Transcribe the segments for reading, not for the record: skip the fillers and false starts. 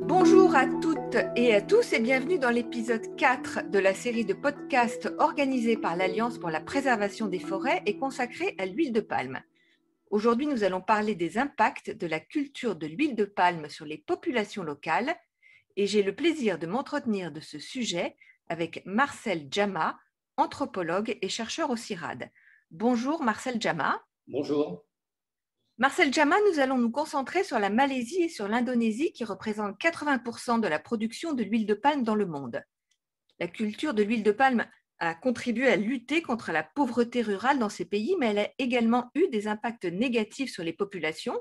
Bonjour à toutes et à tous et bienvenue dans l'épisode 4 de la série de podcasts organisée par l'Alliance pour la préservation des forêts et consacrée à l'huile de palme. Aujourd'hui, nous allons parler des impacts de la culture de l'huile de palme sur les populations locales et j'ai le plaisir de m'entretenir de ce sujet avec Marcel Djama, anthropologue et chercheur au CIRAD. Bonjour Marcel Djama. Bonjour. Marcel Djama, nous allons nous concentrer sur la Malaisie et sur l'Indonésie qui représentent 80% de la production de l'huile de palme dans le monde. La culture de l'huile de palme a contribué à lutter contre la pauvreté rurale dans ces pays, mais elle a également eu des impacts négatifs sur les populations.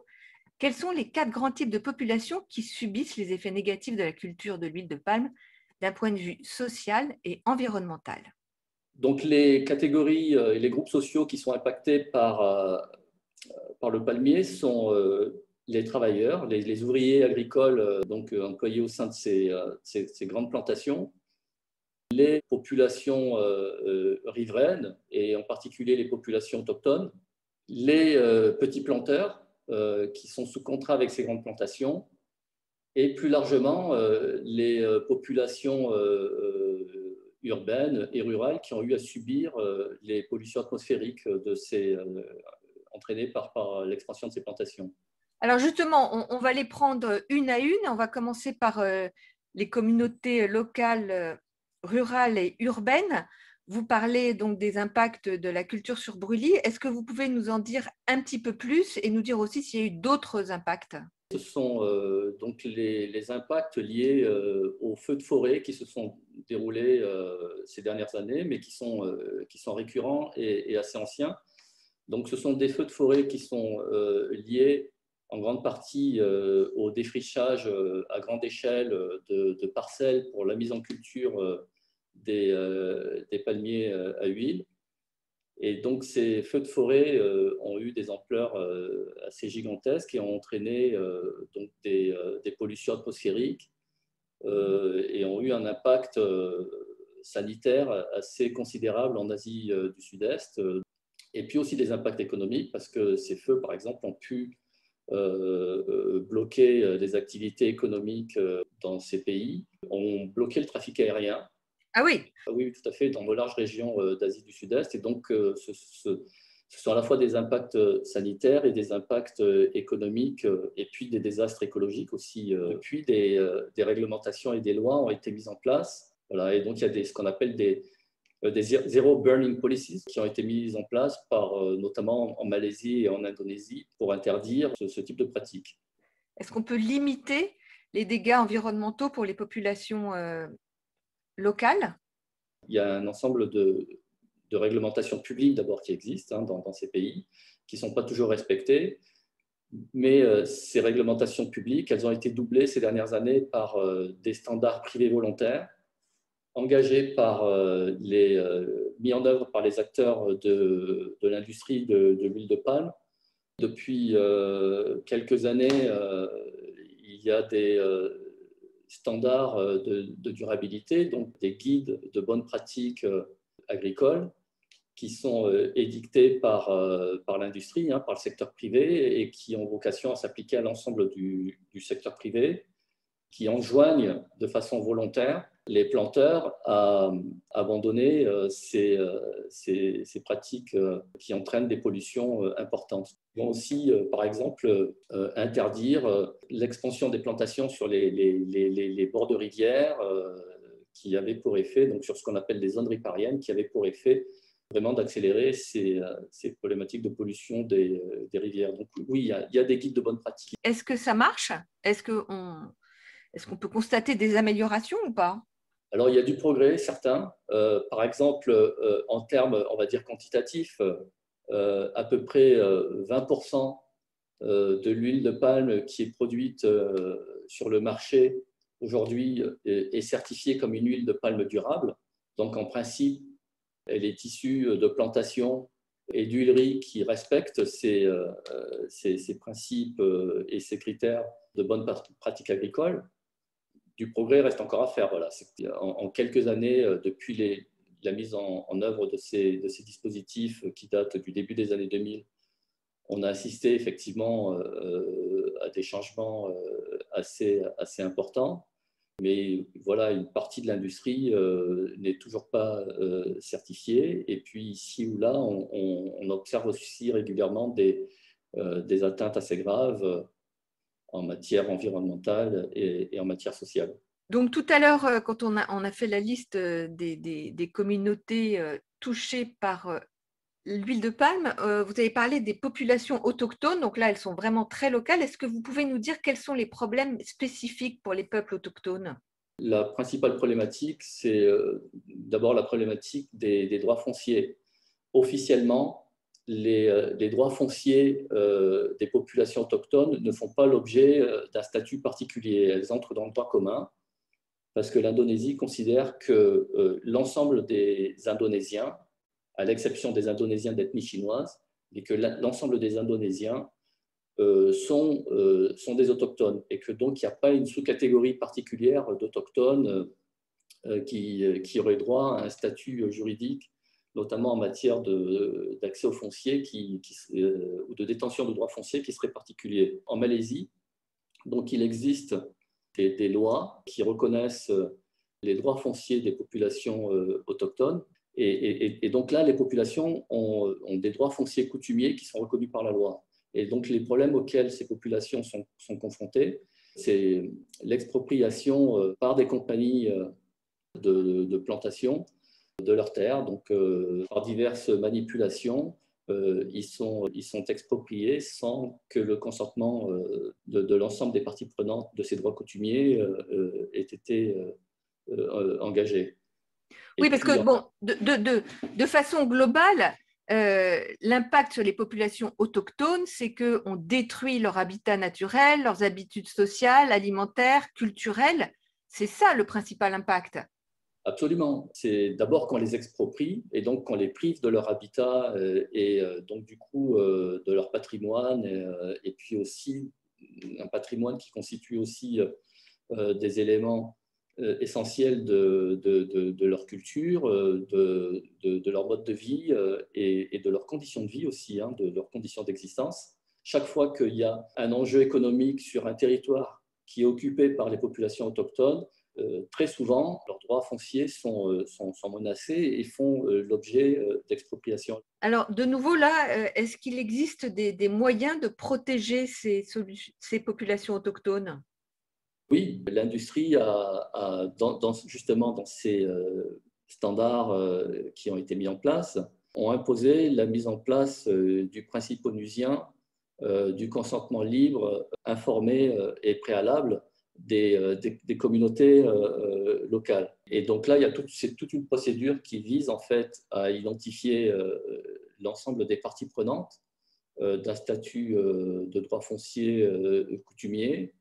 Quels sont les 4 grands types de populations qui subissent les effets négatifs de la culture de l'huile de palme d'un point de vue social et environnemental? Donc, les catégories et les groupes sociaux qui sont impactés par le palmier sont les travailleurs, les ouvriers agricoles employés au sein de ces grandes plantations, les populations riveraines et en particulier les populations autochtones, les petits planteurs qui sont sous contrat avec ces grandes plantations et plus largement les populations urbaines et rurales qui ont eu à subir les pollutions atmosphériques entraînées par l'expansion de ces plantations. Alors justement, on va les prendre une à une. On va commencer par les communautés locales, rurales et urbaines. Vous parlez donc des impacts de la culture sur brûlis. Est-ce que vous pouvez nous en dire un petit peu plus et nous dire aussi s'il y a eu d'autres impacts? Ce sont donc les impacts liés aux feux de forêt qui se sont déroulés ces dernières années, mais qui sont récurrents et assez anciens. Donc, ce sont des feux de forêt qui sont liés en grande partie au défrichage à grande échelle de parcelles pour la mise en culture des palmiers à huile. Et donc, ces feux de forêt ont eu des ampleurs assez gigantesques et ont entraîné des pollutions atmosphériques et ont eu un impact sanitaire assez considérable en Asie du Sud-Est. Et puis aussi des impacts économiques, parce que ces feux, par exemple, ont pu bloquer des activités économiques dans ces pays, ont bloqué le trafic aérien. Ah oui. Oui, tout à fait, dans de larges régions d'Asie du Sud-Est. Et donc, ce sont à la fois des impacts sanitaires et des impacts économiques et puis des désastres écologiques aussi. Depuis, des réglementations et des lois ont été mises en place. Voilà, et donc, il y a ce qu'on appelle des zero burning policies qui ont été mises en place notamment en Malaisie et en Indonésie pour interdire ce type de pratique. Est-ce qu'on peut limiter les dégâts environnementaux pour les populations locales? Il y a un ensemble de réglementations publiques d'abord qui existent dans ces pays, qui ne sont pas toujours respectées. Mais ces réglementations publiques, elles ont été doublées ces dernières années par des standards privés volontaires engagés mis en œuvre par les acteurs de l'industrie de l'huile de palme. Depuis quelques années, il y a des standards de durabilité, donc des guides de bonnes pratiques agricoles qui sont édictés par l'industrie, par le secteur privé et qui ont vocation à s'appliquer à l'ensemble du secteur privé, qui enjoignent de façon volontaire les planteurs à abandonner ces pratiques qui entraînent des pollutions importantes. Ils vont aussi, par exemple, interdire l'expansion des plantations sur les bords de rivières qui avaient pour effet, donc sur ce qu'on appelle les zones ripariennes, qui avaient pour effet vraiment d'accélérer ces problématiques de pollution des rivières. Donc oui, il y a des guides de bonne pratique. Est-ce que ça marche? Est-ce qu'on peut constater des améliorations ou pas? Alors, il y a du progrès, certain. Par exemple, en termes, on va dire, quantitatifs, à peu près 20% de l'huile de palme qui est produite sur le marché aujourd'hui est certifiée comme une huile de palme durable. Donc, en principe, elle est issue de plantations et d'huileries qui respectent ces principes et ces critères de bonne pratique agricole. Du progrès reste encore à faire. Voilà. En quelques années, depuis la mise en œuvre de ces dispositifs qui datent du début des années 2000, on a assisté effectivement à des changements assez importants. Mais voilà, une partie de l'industrie n'est toujours pas certifiée. Et puis ici ou là, on observe aussi régulièrement des atteintes assez graves en matière environnementale et en matière sociale. Donc tout à l'heure, quand on a fait la liste des communautés touchées par l'huile de palme, vous avez parlé des populations autochtones, donc là elles sont vraiment très locales. Est-ce que vous pouvez nous dire quels sont les problèmes spécifiques pour les peuples autochtones? La principale problématique, c'est d'abord la problématique des droits fonciers. Officiellement, les droits fonciers des populations autochtones ne font pas l'objet d'un statut particulier. Elles entrent dans le droit commun parce que l'Indonésie considère que l'ensemble des Indonésiens, à l'exception des Indonésiens d'ethnie chinoise, et que l'ensemble des Indonésiens sont des autochtones et que donc il n'y a pas une sous-catégorie particulière d'autochtones qui auraient droit à un statut juridique, notamment en matière d'accès au foncier ou de détention de droits fonciers qui serait particulier. En Malaisie, donc il existe des lois qui reconnaissent les droits fonciers des populations autochtones. Et donc là, les populations ont des droits fonciers coutumiers qui sont reconnus par la loi. Et donc les problèmes auxquels ces populations sont confrontées, c'est l'expropriation par des compagnies de plantation de leurs terres. Donc par diverses manipulations, ils sont expropriés sans que le consentement de l'ensemble des parties prenantes de ces droits coutumiers ait été engagé. Oui, parce que bon, de façon globale, l'impact sur les populations autochtones, c'est qu'on détruit leur habitat naturel, leurs habitudes sociales, alimentaires, culturelles. C'est ça le principal impact. Absolument. C'est d'abord qu'on les exproprie et donc qu'on les prive de leur habitat et donc du coup de leur patrimoine et puis aussi un patrimoine qui constitue aussi des éléments essentiels de leur culture, de leur mode de vie et de leurs conditions de vie aussi, hein, de leurs conditions d'existence. Chaque fois qu'il y a un enjeu économique sur un territoire qui est occupé par les populations autochtones, très souvent, leurs droits fonciers sont menacés et font l'objet d'expropriation. Alors, de nouveau, là, est-ce qu'il existe des moyens de protéger ces populations autochtones? Oui, l'industrie justement dans ces standards qui ont été mis en place, ont imposé la mise en place du principe onusien du consentement libre, informé et préalable des communautés locales. Et donc là, c'est toute une procédure qui vise en fait à identifier l'ensemble des parties prenantes d'un statut de droit foncier coutumier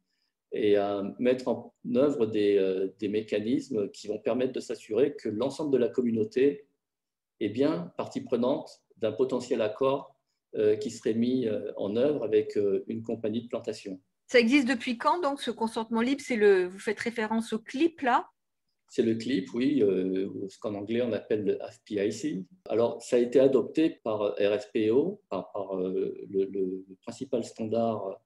et à mettre en œuvre des mécanismes qui vont permettre de s'assurer que l'ensemble de la communauté est bien partie prenante d'un potentiel accord qui serait mis en œuvre avec une compagnie de plantation. Ça existe depuis quand, donc, ce consentement libre? Vous faites référence au CLIP, là? C'est le CLIP, oui, ce qu'en anglais on appelle le FPIC. Alors, ça a été adopté par RSPO, par le principal standard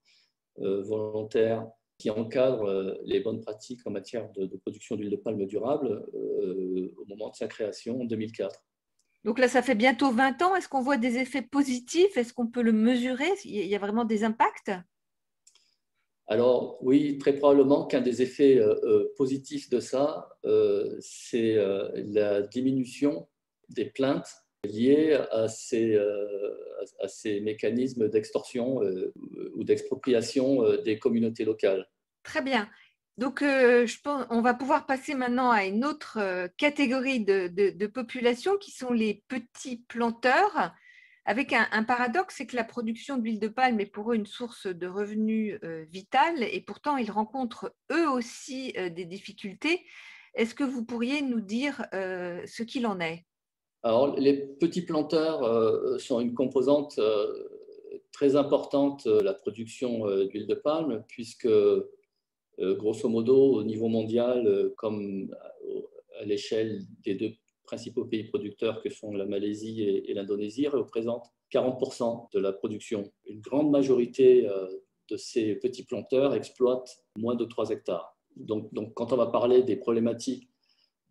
volontaire qui encadre les bonnes pratiques en matière de production d'huile de palme durable au moment de sa création en 2004. Donc là, ça fait bientôt 20 ans. Est-ce qu'on voit des effets positifs? Est-ce qu'on peut le mesurer? Il y a vraiment des impacts? Alors oui, très probablement qu'un des effets positifs de ça, c'est la diminution des plaintes liées à ces mécanismes d'extorsion ou d'expropriation des communautés locales. Très bien. Donc, je pense on va pouvoir passer maintenant à une autre catégorie de population qui sont les petits planteurs, avec un paradoxe, c'est que la production d'huile de palme est pour eux une source de revenus vitale et pourtant ils rencontrent eux aussi des difficultés. Est-ce que vous pourriez nous dire ce qu'il en est? Alors, les petits planteurs sont une composante très importante de la production d'huile de palme, puisque grosso modo, au niveau mondial, comme à l'échelle des deux principaux pays producteurs que sont la Malaisie et l'Indonésie, représentent 40% de la production. Une grande majorité de ces petits planteurs exploitent moins de 3 hectares. Donc, quand on va parler des problématiques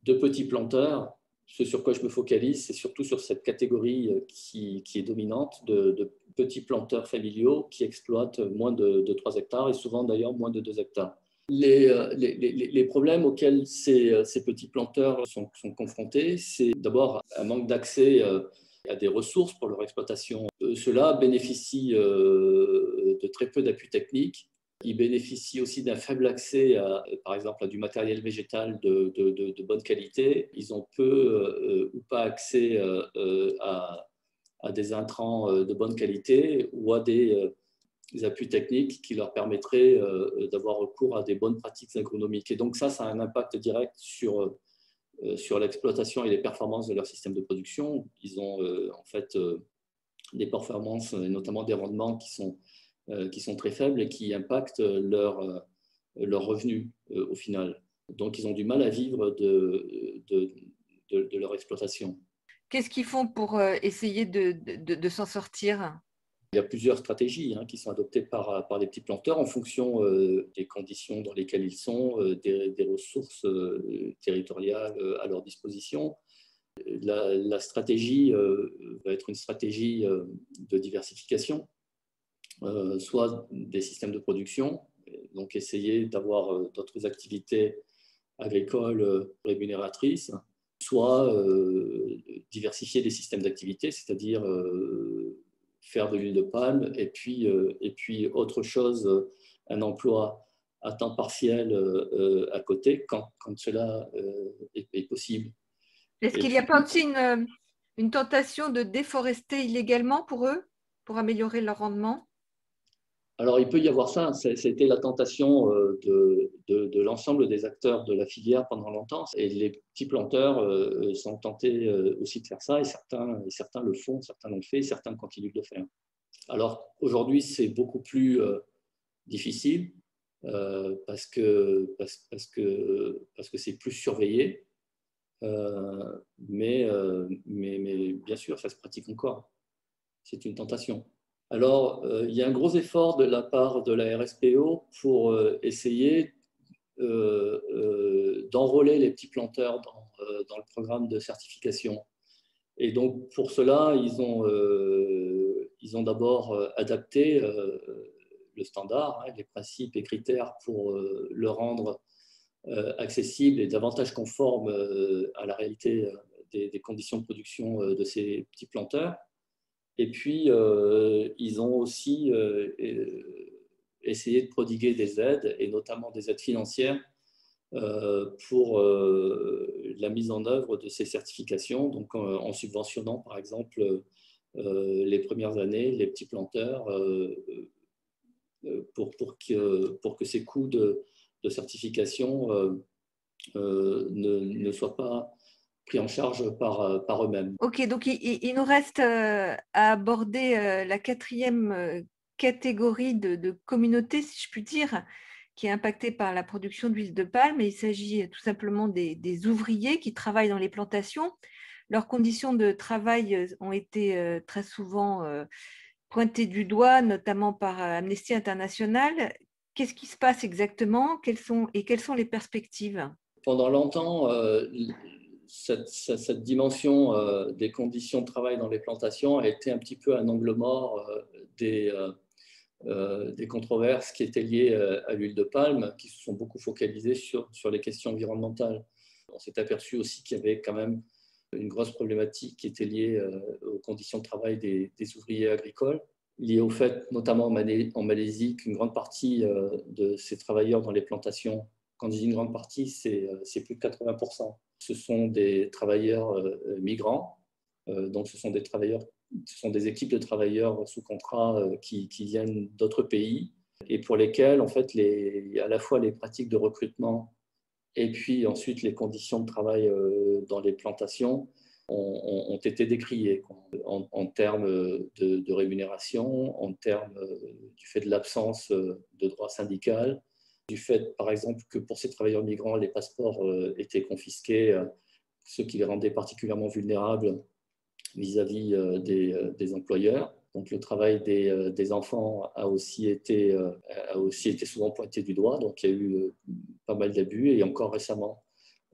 de petits planteurs, ce sur quoi je me focalise, c'est surtout sur cette catégorie qui est dominante de petits planteurs familiaux qui exploitent moins de 3 hectares et souvent d'ailleurs moins de 2 hectares. Les problèmes auxquels ces petits planteurs sont confrontés, c'est d'abord un manque d'accès à des ressources pour leur exploitation. Ceux-là bénéficient de très peu d'appui technique. Ils bénéficient aussi d'un faible accès, par exemple, à du matériel végétal de bonne qualité. Ils ont peu ou pas accès à des intrants de bonne qualité ou à des appuis techniques qui leur permettraient d'avoir recours à des bonnes pratiques agronomiques. Et donc ça a un impact direct sur l'exploitation et les performances de leur système de production. Ils ont en fait des performances, et notamment des rendements qui sont très faibles et qui impactent leur revenus au final. Donc ils ont du mal à vivre de leur exploitation. Qu'est-ce qu'ils font pour essayer de s'en sortir ? Il y a plusieurs stratégies qui sont adoptées par les petits planteurs en fonction des conditions dans lesquelles ils sont, des ressources territoriales à leur disposition. La stratégie va être une stratégie de diversification, soit des systèmes de production, donc essayer d'avoir d'autres activités agricoles rémunératrices, soit diversifier les systèmes d'activité, c'est-à-dire faire de l'huile de palme et puis autre chose, un emploi à temps partiel à côté quand cela est possible. Est-ce qu'il n'y a pas aussi une tentation de déforester illégalement pour eux, pour améliorer leur rendement ? Alors, il peut y avoir ça. C'était la tentation de l'ensemble des acteurs de la filière pendant longtemps. Et les petits planteurs sont tentés aussi de faire ça. Et certains le font, certains l'ont fait, et certains continuent de le faire. Alors, aujourd'hui, c'est beaucoup plus difficile parce que c'est plus surveillé. Mais bien sûr, ça se pratique encore. C'est une tentation. Alors, il y a un gros effort de la part de la RSPO pour essayer d'enrôler les petits planteurs dans le programme de certification. Et donc, pour cela, ils ont d'abord adapté le standard, les principes et critères pour le rendre accessible et davantage conforme à la réalité des conditions de production de ces petits planteurs. Et puis, ils ont aussi essayé de prodiguer des aides, et notamment des aides financières, pour la mise en œuvre de ces certifications, donc en subventionnant, par exemple, les premières années, les petits planteurs, pour que ces coûts de certification ne soient pas pris en charge par eux-mêmes. Ok, donc il nous reste à aborder la quatrième catégorie de communauté, si je puis dire, qui est impactée par la production d'huile de palme. Et il s'agit tout simplement des ouvriers qui travaillent dans les plantations. Leurs conditions de travail ont été très souvent pointées du doigt, notamment par Amnesty International. Qu'est-ce qui se passe exactement? Quelles sont les perspectives? Pendant longtemps, cette dimension des conditions de travail dans les plantations a été un petit peu un angle mort des controverses qui étaient liées à l'huile de palme, qui se sont beaucoup focalisées sur les questions environnementales. On s'est aperçu aussi qu'il y avait quand même une grosse problématique qui était liée aux conditions de travail des ouvriers agricoles, liée au fait, notamment en Malaisie, qu'une grande partie de ces travailleurs dans les plantations, quand je dis une grande partie, c'est plus de 80%. Ce sont des travailleurs migrants, donc ce sont des équipes de travailleurs sous contrat qui viennent d'autres pays et pour lesquels, en fait, à la fois les pratiques de recrutement et puis ensuite les conditions de travail dans les plantations ont été décriées en termes de rémunération, en termes du fait de l'absence de droit syndical, du fait, par exemple, que pour ces travailleurs migrants, les passeports étaient confisqués, ce qui les rendait particulièrement vulnérables vis-à-vis des employeurs. Donc le travail des enfants a aussi été souvent pointé du doigt. Donc il y a eu pas mal d'abus et encore récemment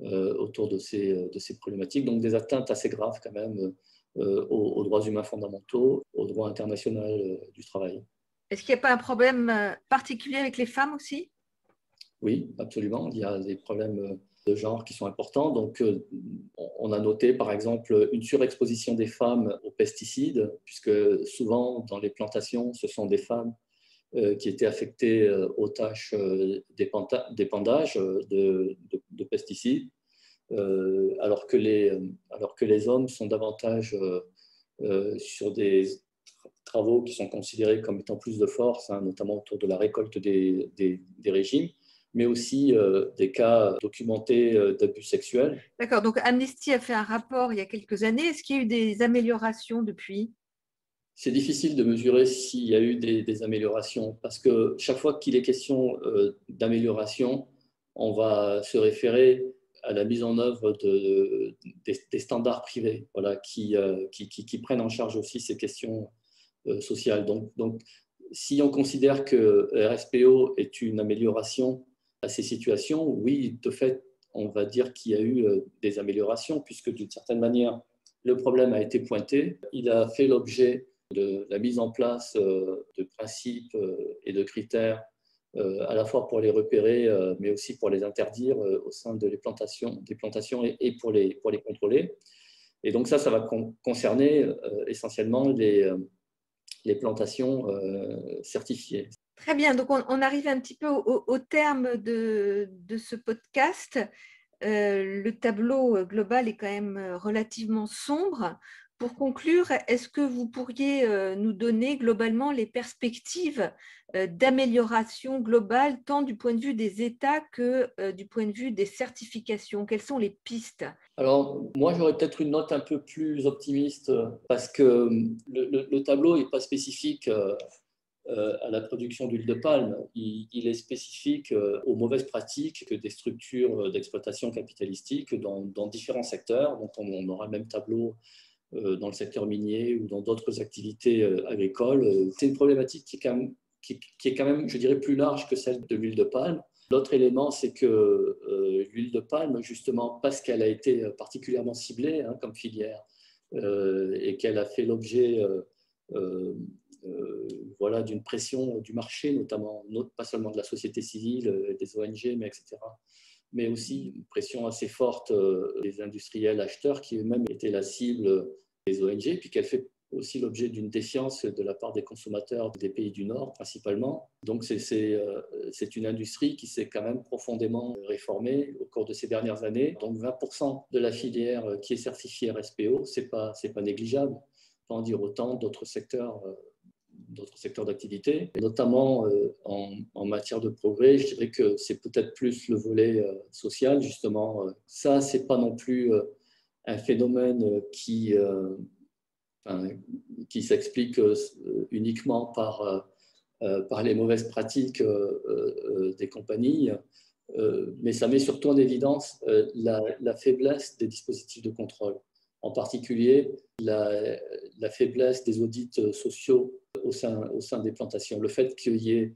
autour de ces problématiques. Donc des atteintes assez graves quand même aux droits humains fondamentaux, au droit international du travail. Est-ce qu'il n'y a pas un problème particulier avec les femmes aussi? Oui, absolument. Il y a des problèmes de genre qui sont importants. Donc, on a noté, par exemple, une surexposition des femmes aux pesticides, puisque souvent, dans les plantations, ce sont des femmes qui étaient affectées aux tâches d'épandage de pesticides, alors que les hommes sont davantage sur des travaux qui sont considérés comme étant plus de force, hein, notamment autour de la récolte des régimes, mais aussi des cas documentés d'abus sexuels. D'accord, donc Amnesty a fait un rapport il y a quelques années. Est-ce qu'il y a eu des améliorations depuis? C'est difficile de mesurer s'il y a eu des améliorations, parce que chaque fois qu'il est question d'amélioration, on va se référer à la mise en œuvre des standards privés, voilà, qui prennent en charge aussi ces questions sociales. Donc, si on considère que RSPO est une amélioration à ces situations, oui, de fait, on va dire qu'il y a eu des améliorations, puisque d'une certaine manière, le problème a été pointé. Il a fait l'objet de la mise en place de principes et de critères, à la fois pour les repérer, mais aussi pour les interdire au sein des plantations et pour les contrôler. Et donc ça va concerner essentiellement les plantations certifiées. Très bien, donc on arrive un petit peu au terme de ce podcast. Le tableau global est quand même relativement sombre. Pour conclure, est-ce que vous pourriez nous donner globalement les perspectives d'amélioration globale, tant du point de vue des États que du point de vue des certifications? Quelles sont les pistes? Alors, moi, j'aurais peut-être une note un peu plus optimiste parce que le tableau n'est pas spécifique à la production d'huile de palme. Il est spécifique aux mauvaises pratiques que des structures d'exploitation capitalistique dans différents secteurs. Donc, on aura le même tableau dans le secteur minier ou dans d'autres activités agricoles. C'est une problématique qui est quand même, je dirais, plus large que celle de l'huile de palme. L'autre élément, c'est que l'huile de palme, justement, parce qu'elle a été particulièrement ciblée comme filière et qu'elle a fait l'objet voilà, d'une pression du marché, notamment, pas seulement de la société civile, des ONG, mais etc., mais aussi une pression assez forte des industriels acheteurs qui eux-mêmes étaient la cible des ONG, puis qu'elle fait aussi l'objet d'une défiance de la part des consommateurs des pays du Nord principalement. Donc c'est une industrie qui s'est quand même profondément réformée au cours de ces dernières années. Donc 20% de la filière qui est certifiée RSPO, c'est pas négligeable. Pas en dire autant d'autres secteurs d'activité, notamment en matière de progrès. Je dirais que c'est peut-être plus le volet social, justement. Ça, c'est pas non plus un phénomène qui s'explique uniquement par les mauvaises pratiques des compagnies, mais ça met surtout en évidence la faiblesse des dispositifs de contrôle, en particulier la faiblesse des audits sociaux au sein des plantations. Le fait qu'il y ait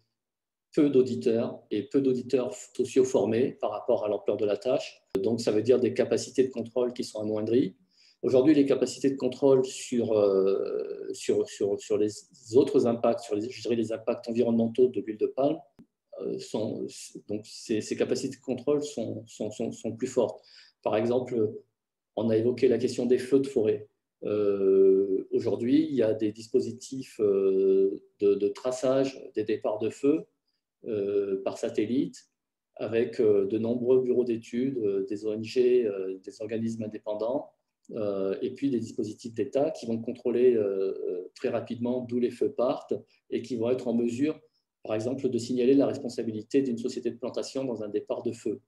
peu d'auditeurs et peu d'auditeurs sociaux formés par rapport à l'ampleur de la tâche. Donc, ça veut dire des capacités de contrôle qui sont amoindries. Aujourd'hui, les capacités de contrôle sur les autres impacts, je dirais les impacts environnementaux de l'huile de palme, donc ces capacités de contrôle sont plus fortes. Par exemple, on a évoqué la question des feux de forêt. Aujourd'hui, il y a des dispositifs de traçage des départs de feu par satellite avec de nombreux bureaux d'études, des ONG, des organismes indépendants, et puis des dispositifs d'État qui vont contrôler très rapidement d'où les feux partent et qui vont être en mesure, par exemple, de signaler la responsabilité d'une société de plantation dans un départ de feu,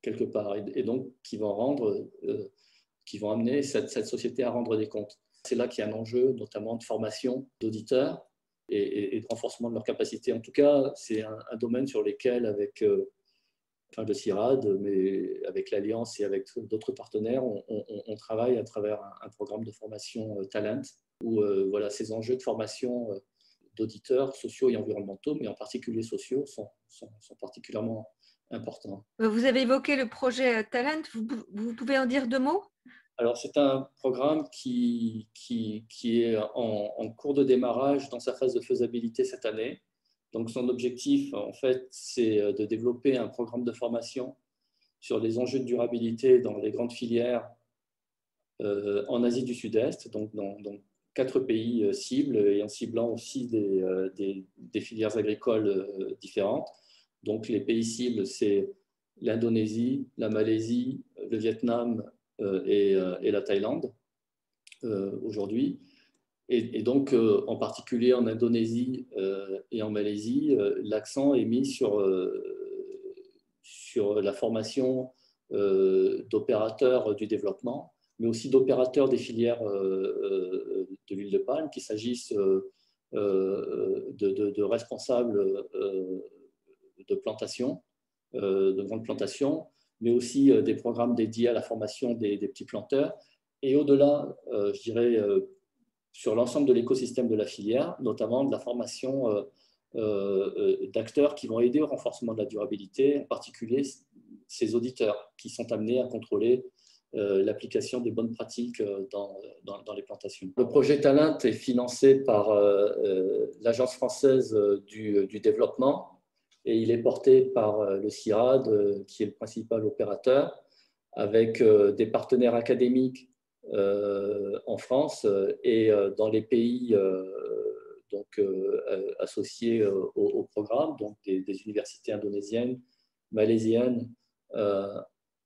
quelque part, et donc qui vont amener cette société à rendre des comptes. C'est là qu'il y a un enjeu, notamment de formation d'auditeurs et de renforcement de leurs capacités. En tout cas, c'est un domaine sur lequel, avec le CIRAD, mais avec l'Alliance et avec d'autres partenaires, on travaille à travers un programme de formation Talent où voilà, ces enjeux de formation d'auditeurs sociaux et environnementaux, mais en particulier sociaux, sont particulièrement importants. Vous avez évoqué le projet Talent, vous pouvez en dire 2 mots? Alors, c'est un programme qui est en cours de démarrage dans sa phase de faisabilité cette année. Donc, son objectif, en fait, c'est de développer un programme de formation sur les enjeux de durabilité dans les grandes filières en Asie du Sud-Est, donc dans 4 pays cibles, et en ciblant aussi des filières agricoles différentes. Donc, les pays cibles, c'est l'Indonésie, la Malaisie, le Vietnam et la Thaïlande aujourd'hui. Et donc, en particulier en Indonésie et en Malaisie, l'accent est mis sur la formation d'opérateurs du développement, mais aussi d'opérateurs des filières de l'huile de palme, qu'il s'agisse de responsables de plantation, de grandes plantations, mais aussi des programmes dédiés à la formation des petits planteurs. Et au-delà, je dirais, sur l'ensemble de l'écosystème de la filière, notamment de la formation d'acteurs qui vont aider au renforcement de la durabilité, en particulier ces auditeurs qui sont amenés à contrôler l'application des bonnes pratiques dans les plantations. Le projet Talent est financé par l'Agence française du développement et il est porté par le CIRAD, qui est le principal opérateur, avec des partenaires académiques en France et dans les pays associés au programme, donc des universités indonésiennes, malaisiennes,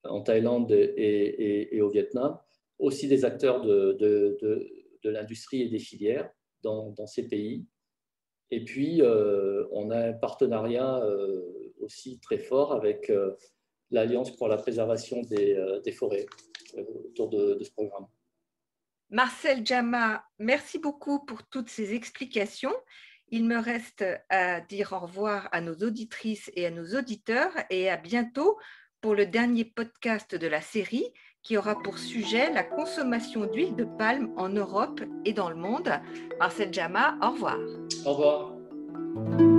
en Thaïlande et au Vietnam, aussi des acteurs de l'industrie et des filières dans ces pays. Et puis, on a un partenariat aussi très fort avec l'Alliance pour la préservation des forêts autour de ce programme. Marcel Djama, merci beaucoup pour toutes ces explications. Il me reste à dire au revoir à nos auditrices et à nos auditeurs et à bientôt pour le dernier podcast de la série qui aura pour sujet la consommation d'huile de palme en Europe et dans le monde. Marcel Djama, au revoir. Au revoir.